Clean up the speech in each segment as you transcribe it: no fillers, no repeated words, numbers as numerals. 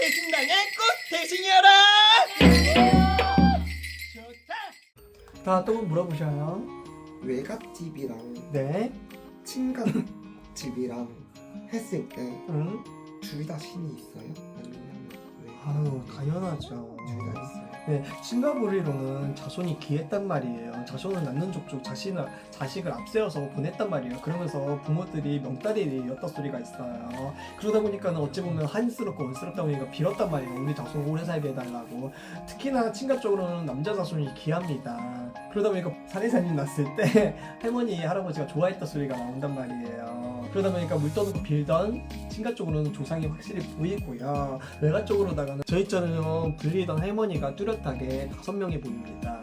대신당에 꼭 대신이어라. 좋다. 다 또 물어보셔요. 외갓집이랑 네. 친갓집이랑 했을 때 응? 둘 다 신이 있어요? 아니면 왜? 아유 당연하죠. 둘 다 있어요. 네, 싱가포르로는 자손이 귀했단 말이에요. 자손을 낳는 족족 자식을 앞세워서 보냈단 말이에요. 그러면서 부모들이 명다리였다 소리가 있어요. 그러다 보니까 어찌 보면 한스럽고 원스럽다 보니까 빌었단 말이에요. 우리 자손 오래 살게 해달라고. 특히나 친가 쪽으로는 남자 자손이 귀합니다. 그러다 보니까 사례자님 낳았을 때 할머니, 할아버지가 좋아했다 소리가 나온단 말이에요. 그러다 보니까 물 떠놓고 빌던 친가 쪽으로는 조상이 확실히 보이고요. 외가 쪽으로다가는 저희처럼 불리던 할머니가 뚜렷하게 5명이 보입니다.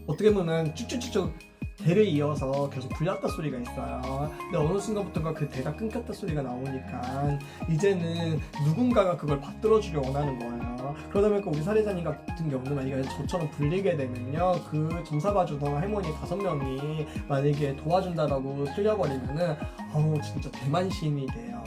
어떻게 보면 쭉쭉쭉쭉 대를 이어서 계속 불렸다 소리가 있어요. 근데 어느 순간부터가 그 대가 끊겼다 소리가 나오니까 이제는 누군가가 그걸 받들어주길 원하는 거예요. 그러다 보니까 우리 사례자님 같은 경우는 만약에 저처럼 불리게 되면요, 그 점사 봐주던 할머니 5명이 만약에 도와준다라고 틀려버리면은 진짜 대만신이 돼요.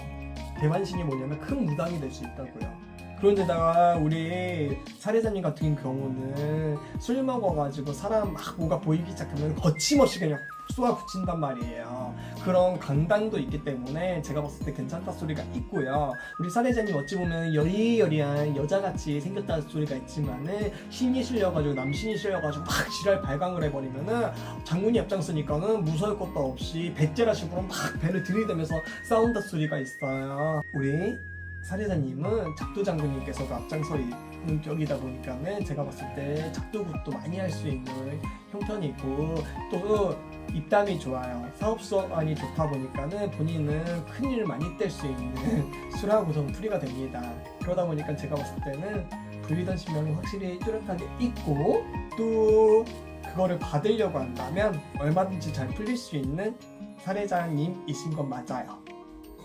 대만신이 뭐냐면 큰 무당이 될 수 있다고요. 그런데다가 우리 사례자님 같은 경우는 술 먹어가지고 사람 막 뭐가 보이기 시작하면 거침없이 그냥 쏘아 붙인단 말이에요. 그런 강당도 있기 때문에 제가 봤을 때 괜찮다 소리가 있고요. 우리 사례자님 어찌 보면 여리여리한 여자같이 생겼다는 소리가 있지만은 신이 실려가지고 남신이 실려가지고 막 지랄 발광을 해버리면은 장군이 앞장서니까는 무서울 것도 없이 배째라식으로 막 배를 들이대면서 싸운다 소리가 있어요. 우리 사례자님은 작두 장군님께서도 앞장서 있는 격이다 보니까는 제가 봤을 때 작두굿도 많이 할 수 있는 형편이고, 또 입담이 좋아요. 사업 수완이 좋다 보니까는 본인은 큰일을 많이 뗄 수 있는 술하고선 풀이가 됩니다. 그러다 보니까 제가 봤을 때는 불리던 신명이 확실히 뚜렷하게 있고, 또 그거를 받으려고 한다면 얼마든지 잘 풀릴 수 있는 사례자님이신 건 맞아요.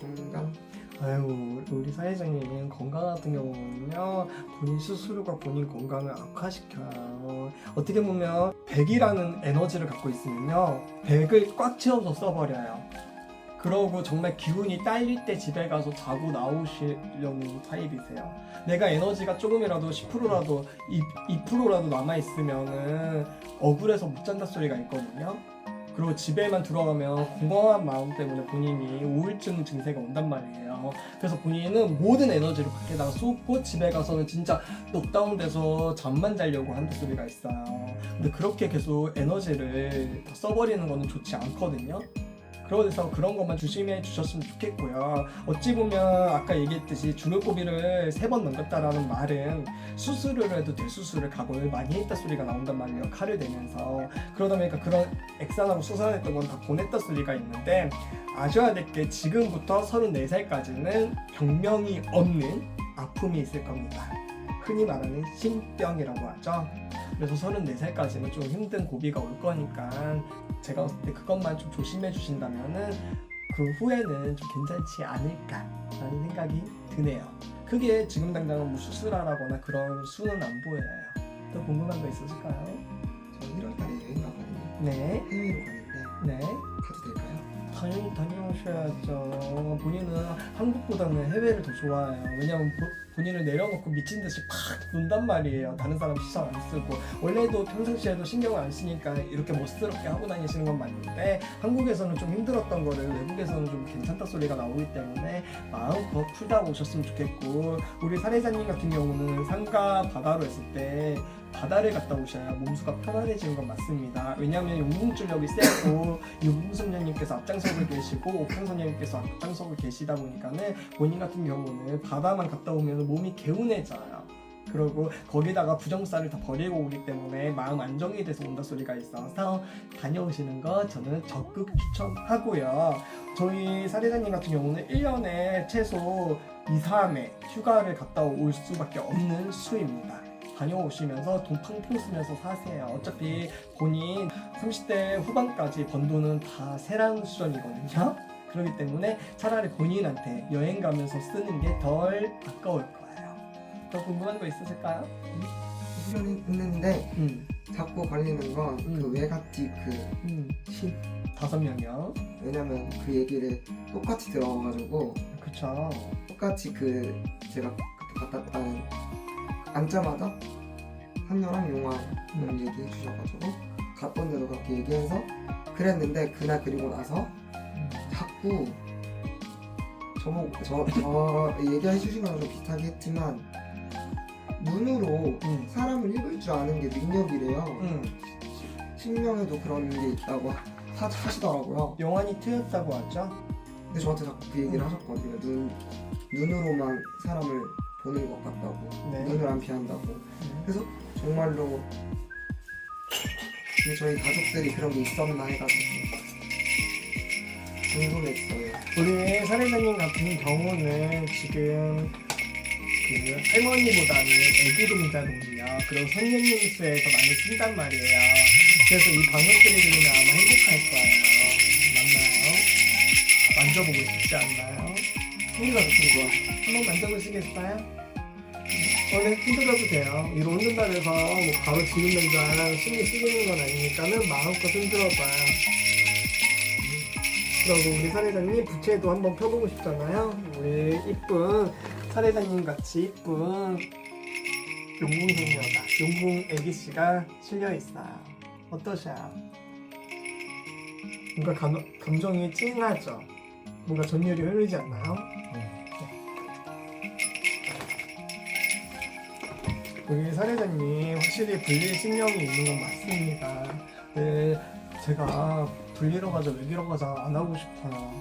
건강? 아유, 우리 사회자님은 건강 같은 경우는요, 본인 스스로가 본인 건강을 악화시켜요. 어떻게 보면 100이라는 에너지를 갖고 있으면요, 100을 꽉 채워서 써버려요. 그러고 정말 기운이 딸릴 때 집에 가서 자고 나오시려는 타입이세요. 내가 에너지가 조금이라도 10%라도 2%라도 남아있으면은 억울해서 못 잔다 소리가 있거든요. 그리고 집에만 들어가면 공허한 마음 때문에 본인이 우울증 증세가 온단 말이에요. 그래서 본인은 모든 에너지를 밖에다가 쏟고 집에 가서는 진짜 녹다운돼서 잠만 자려고 하는 소리가 있어요. 근데 그렇게 계속 에너지를 다 써버리는 거는 좋지 않거든요. 그래서 그런 것만 조심해 주셨으면 좋겠고요. 어찌 보면 아까 얘기했듯이 주물고비를 3번 넘겼다라는 말은 수술을 해도 대수술을 각오를 많이 했다 소리가 나온단 말이에요. 칼을 대면서. 그러다 보니까 그런 액산하고 수산했던 건 다 보냈다 소리가 있는데, 아셔야 될 게 지금부터 34살까지는 병명이 없는 아픔이 있을 겁니다. 흔히 말하는 신병이라고 하죠. 그래서 34살까지는 좀 힘든 고비가 올 거니까 제가 봤을 때 그것만 좀 조심해 주신다면은 그 후에는 좀 괜찮지 않을까라는 생각이 드네요. 크게 지금 당장은 뭐 수술하라거나 그런 수는 안 보여요. 또 궁금한 거 있으실까요? 저 1월달에 여행 가거든요. 네. 해외로 가는데 네. 가도 될까요? 당연히 다녀오셔야죠. 본인은 한국보다는 해외를 더 좋아해요. 왜냐면 본인을 내려놓고 미친 듯이 팍 논단 말이에요. 다른 사람 시선 안 쓰고. 원래도 평상시에도 신경을 안 쓰니까 이렇게 멋스럽게 하고 다니시는 건 맞는데, 한국에서는 좀 힘들었던 거를 외국에서는 좀 괜찮다 소리가 나오기 때문에 마음껏 풀다 오셨으면 좋겠고, 우리 사례자님 같은 경우는 산과 바다로 했을 때 바다를 갔다 오셔야 몸수가 편안해지는 건 맞습니다. 왜냐하면 용궁줄력이 세고 용궁선녀님께서 앞장서고 계시고 옥상선녀님께서 앞장서고 계시다 보니까는 본인 같은 경우는 바다만 갔다 오면 몸이 개운해져요. 그리고 거기다가 부정살을 다 버리고 오기 때문에 마음 안정이 돼서 온다 소리가 있어서 다녀오시는 거 저는 적극 추천하고요. 저희 사례자님 같은 경우는 1년에 최소 2-3회 휴가를 갔다 올 수밖에 없는 수입니다. 다녀오시면서 돈 팡팡 쓰면서 사세요. 어차피 본인 30대 후반까지 번 돈은 다 세랑 수준이거든요. 그렇기 때문에 차라리 본인한테 여행 가면서 쓰는 게 덜 아까울 거예요. 더 궁금한 거 있으실까요? 수련은 했는데 자꾸 걸리는 건 그 외갓집 신 5명이요. 왜냐면 그 얘기를 똑같이 들어가지고 그쵸. 똑같이 제가 그때 같았다는 앉자마자 한여랑 용화를 얘기해 주셔가지고 갔던 데도 그렇게 얘기해서 그랬는데 그날 그리고 나서 자꾸 저 얘기해 주신 거랑 좀 비슷하게 했지만 눈으로 사람을 읽을 줄 아는 게 능력이래요. 신명에도 그런 게 있다고 하시더라고요. 영환이 트였다고 하죠? 근데 저한테 자꾸 그 얘기를 하셨거든요. 눈으로만 사람을 보는 것 같다고. 네. 눈을 안 피한다고. 그래서 정말로 저희 가족들이 그런 게 있었나 해가지고 궁금했어요. 우리 사례자님 같은 경우는 지금 그 할머니보다는 애기 동자동이요. 그리고 성년님 수에서 많이 쓴단 말이에요. 그래서 이 방송들이 들으면 아마 행복할 거예요. 맞나요? 만져보고 싶지 않나요? 손이가 좋은 거 한번 만져보시겠어요? 네, 흔들어도 돼요. 위로 흔든다고 해서 뭐 바로 지우면서 신경 쓰이는 건 아니니까는 마음껏 흔들어봐요. 그리고 우리 사례자님 부채도 한번 펴보고 싶잖아요. 우리 이쁜 사례자님 같이 이쁜 용궁소녀가 용궁 애기씨가 실려있어요. 어떠셔요? 뭔가 감정이 찡하죠? 뭔가 전율이 흐르지 않나요? 우리 사례자님 확실히 불릴 신경이 있는 건 맞습니다. 네, 제가 불리러 가자 외기러 가자 안 하고 싶어요.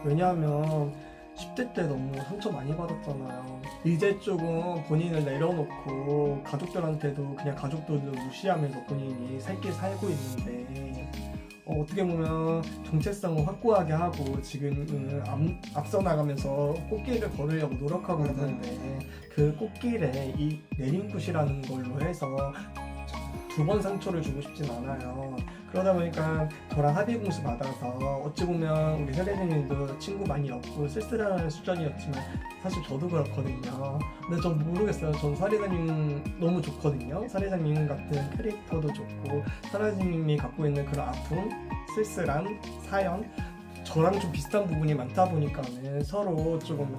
왜냐하면 10대 때 너무 상처 많이 받았잖아요. 이제 조금 본인을 내려놓고 가족들한테도 그냥 가족들도 무시하면서 본인이 살길 살고 있는데 어떻게 보면 정체성을 확고하게 하고 지금 앞서 나가면서 꽃길을 걸으려고 노력하고 있는데 그 꽃길에 이 내림굿이라는 걸로 해서 두 번 상처를 주고 싶진 않아요. 그러다 보니까 저랑 합의 공수 받아서 어찌 보면 우리 사례자님도 친구 많이 없고 쓸쓸한 수준이었지만 사실 저도 그렇거든요. 근데 전 모르겠어요. 전 사례자님 너무 좋거든요. 사례자님 같은 캐릭터도 좋고 사례자님이 갖고 있는 그런 아픔, 쓸쓸한 사연 저랑 좀 비슷한 부분이 많다 보니까는 서로 조금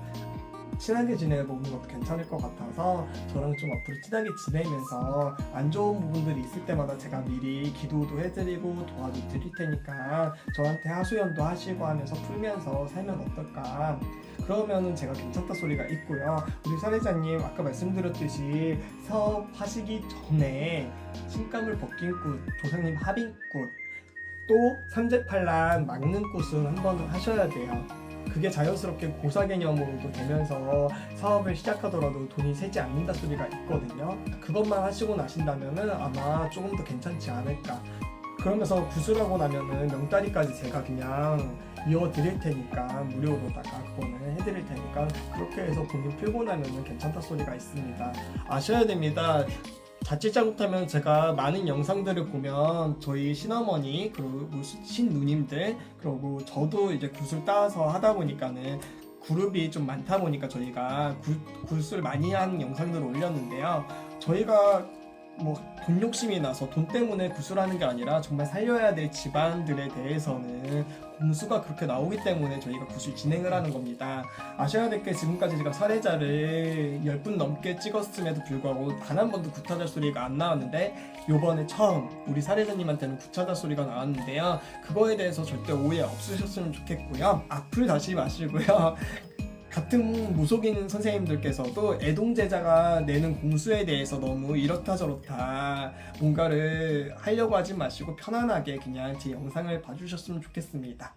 친하게 지내보는 것도 괜찮을 것 같아서 저랑 좀 앞으로 친하게 지내면서 안 좋은 부분들이 있을 때마다 제가 미리 기도도 해드리고 도와도 드릴 테니까 저한테 하소연도 하시고 하면서 풀면서 살면 어떨까. 그러면은 제가 괜찮다 소리가 있고요. 우리 사례자님 아까 말씀드렸듯이 사업하시기 전에 신감을 벗긴 꽃, 조상님 합인꽃, 또 삼재팔란 막는 꽃은 한번 하셔야 돼요. 그게 자연스럽게 고사 개념으로도 되면서 사업을 시작하더라도 돈이 새지 않는다 소리가 있거든요. 그것만 하시고 나신다면은 아마 조금 더 괜찮지 않을까. 그러면서 구술하고 나면은 명다리까지 제가 그냥 이어드릴 테니까 무료로다가 그거는 해드릴 테니까 그렇게 해서 본인 풀고 나면은 괜찮다 소리가 있습니다. 아셔야 됩니다. 자칫 잘못하면 제가 많은 영상들을 보면 저희 신어머니 그리고 신누님들 그리고 저도 이제 굿을 따서 하다 보니까는 그룹이 좀 많다 보니까 저희가 굿을 많이 하는 영상들을 올렸는데요. 저희가 뭐 돈 욕심이 나서 돈 때문에 구술하는 게 아니라 정말 살려야 될 집안들에 대해서는 공수가 그렇게 나오기 때문에 저희가 구술 진행을 하는 겁니다. 아셔야 될 게 지금까지 제가 사례자를 10분 넘게 찍었음에도 불구하고 단 한 번도 구타자 소리가 안 나왔는데 요번에 처음 우리 사례자님한테는 구타자 소리가 나왔는데요. 그거에 대해서 절대 오해 없으셨으면 좋겠고요. 악플 다시 마시고요. 같은 무속인 선생님들께서도 애동제자가 내는 공수에 대해서 너무 이렇다 저렇다 뭔가를 하려고 하지 마시고 편안하게 그냥 제 영상을 봐주셨으면 좋겠습니다.